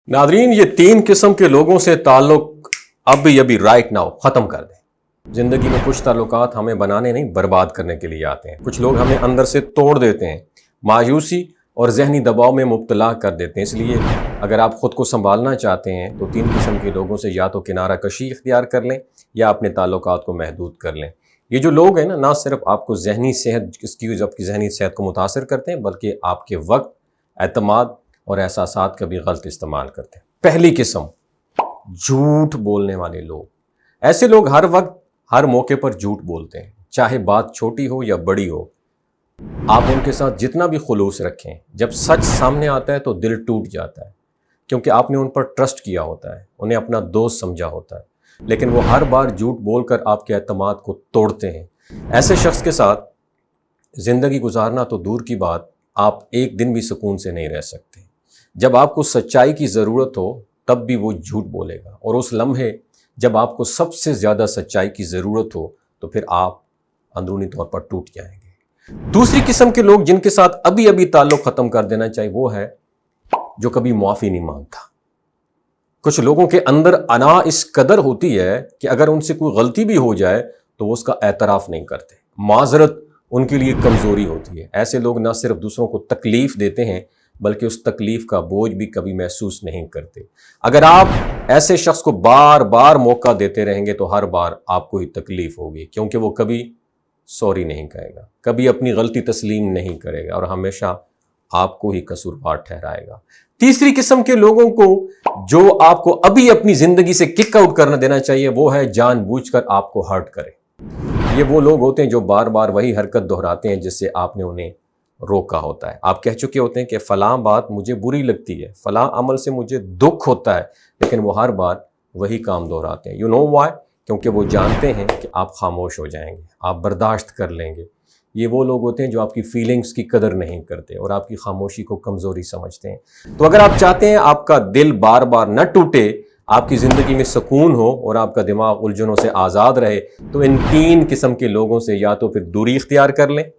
Nadreen, ये तीन किस्म के लोगों से ताल्लुक अभी राइट नाउ ख़त्म कर दें। ज़िंदगी में कुछ ताल्लुकात हमें बनाने नहीं, बर्बाद करने के लिए आते हैं। कुछ लोग हमें अंदर से तोड़ देते हैं, मायूसी और जहनी दबाव में मुब्तला कर देते हैं। इसलिए अगर आप ख़ुद को संभालना चाहते हैं तो तीन किस्म के लोगों से या तो किनारा कशी इख्तियार कर लें या अपने ताल्लुकात को महदूद कर लें। ये जो लोग हैं ना सिर्फ आपको जहनी सेहत आपकी जहनी सेहत को मुतासर करते हैं, बल्कि आपके वक्त, एतमाद और एहसासात का भी गलत इस्तेमाल करते हैं। पहली किस्म, झूठ बोलने वाले लोग। ऐसे लोग हर वक्त हर मौके पर झूठ बोलते हैं, चाहे बात छोटी हो या बड़ी हो। आप उनके साथ जितना भी खुलूस रखें, जब सच सामने आता है तो दिल टूट जाता है, क्योंकि आपने उन पर ट्रस्ट किया होता है, उन्हें अपना दोस्त समझा होता है, लेकिन वो हर बार झूठ बोलकर आपके एतमाद को तोड़ते हैं। ऐसे शख्स के साथ ज़िंदगी गुजारना तो दूर की बात, आप एक दिन भी सुकून से नहीं रह सकते। जब आपको सच्चाई की ज़रूरत हो तब भी वो झूठ बोलेगा, और उस लम्हे जब आपको सबसे ज़्यादा सच्चाई की ज़रूरत हो तो फिर आप अंदरूनी तौर पर टूट जाएंगे। दूसरी किस्म के लोग जिनके साथ अभी ताल्लुक़ ख़त्म कर देना चाहिए, वो है जो कभी मुआफ़ी नहीं मांगता। कुछ लोगों के अंदर अना इस कदर होती है कि अगर उनसे कोई गलती भी हो जाए तो वो उसका एतराफ़ नहीं करते। माज़रत उनके लिए कमज़ोरी होती है। ऐसे लोग न सिर्फ दूसरों को तकलीफ़ देते हैं, बल्कि उस तकलीफ़ का बोझ भी कभी महसूस नहीं करते। अगर आप ऐसे शख्स को बार बार मौका देते रहेंगे तो हर बार आपको ही तकलीफ़ होगी, क्योंकि वो कभी सॉरी नहीं कहेगा, कभी अपनी गलती तस्लीम नहीं करेगा और हमेशा आपको ही कसूरवार ठहराएगा। तीसरी किस्म के लोगों को जो आपको अभी अपनी ज़िंदगी से किक आउट करने देना चाहिए, वो है जानबूझकर आपको हर्ट करे। ये वो लोग होते हैं जो बार बार वही हरकत दोहराते हैं जिससे आपने उन्हें रोका होता है। आप कह चुके होते हैं कि फ़लाँ बात मुझे बुरी लगती है, फ़लाँ अमल से मुझे दुख होता है, लेकिन वो हर बार वही काम दोहराते हैं। You know why? क्योंकि वो जानते हैं कि आप खामोश हो जाएंगे, आप बर्दाश्त कर लेंगे। ये वो लोग होते हैं जो आपकी फीलिंग्स की कदर नहीं करते और आपकी खामोशी को कमज़ोरी समझते हैं। तो अगर आप चाहते हैं आपका दिल बार बार न टूटे, आपकी ज़िंदगी में सुकून हो और आपका दिमाग उलझनों से आज़ाद रहे, तो इन तीन किस्म के लोगों से या तो फिर दूरी इख्तियार कर लें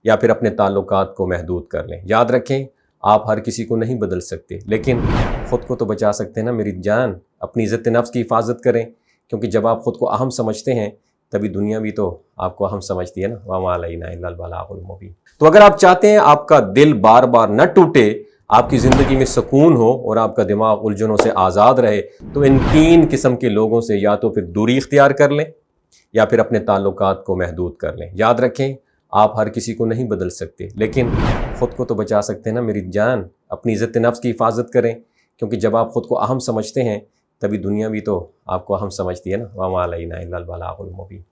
या फिर अपने ताल्लुकात को महदूद कर लें। याद रखें, आप हर किसी को नहीं बदल सकते, लेकिन ख़ुद को तो बचा सकते हैं ना मेरी जान। अपनी इज़्ज़त नफ्स की हिफाजत करें, क्योंकि जब आप ख़ुद को अहम समझते हैं तभी दुनिया भी तो आपको अहम समझती है ना। वमा अलैना इल्लल बलागुल मुबीन। तो अगर आप चाहते हैं आपका दिल बार बार न टूटे, आपकी ज़िंदगी में सुकून हो और आपका दिमाग उलझनों से आज़ाद रहे, तो इन तीन किस्म के लोगों से या तो फिर दूरी इख्तियार कर लें या फिर अपने ताल्लुकात को महदूद कर लें। याद रखें, आप हर किसी को नहीं बदल सकते, लेकिन ख़ुद को तो बचा सकते हैं ना मेरी जान। अपनी इज़्ज़त नफ्स की हिफाजत करें, क्योंकि जब आप ख़ुद को अहम समझते हैं तभी दुनिया भी तो आपको अहम समझती है ना। वमा अलैना इल्लल बलागुल मुबीन।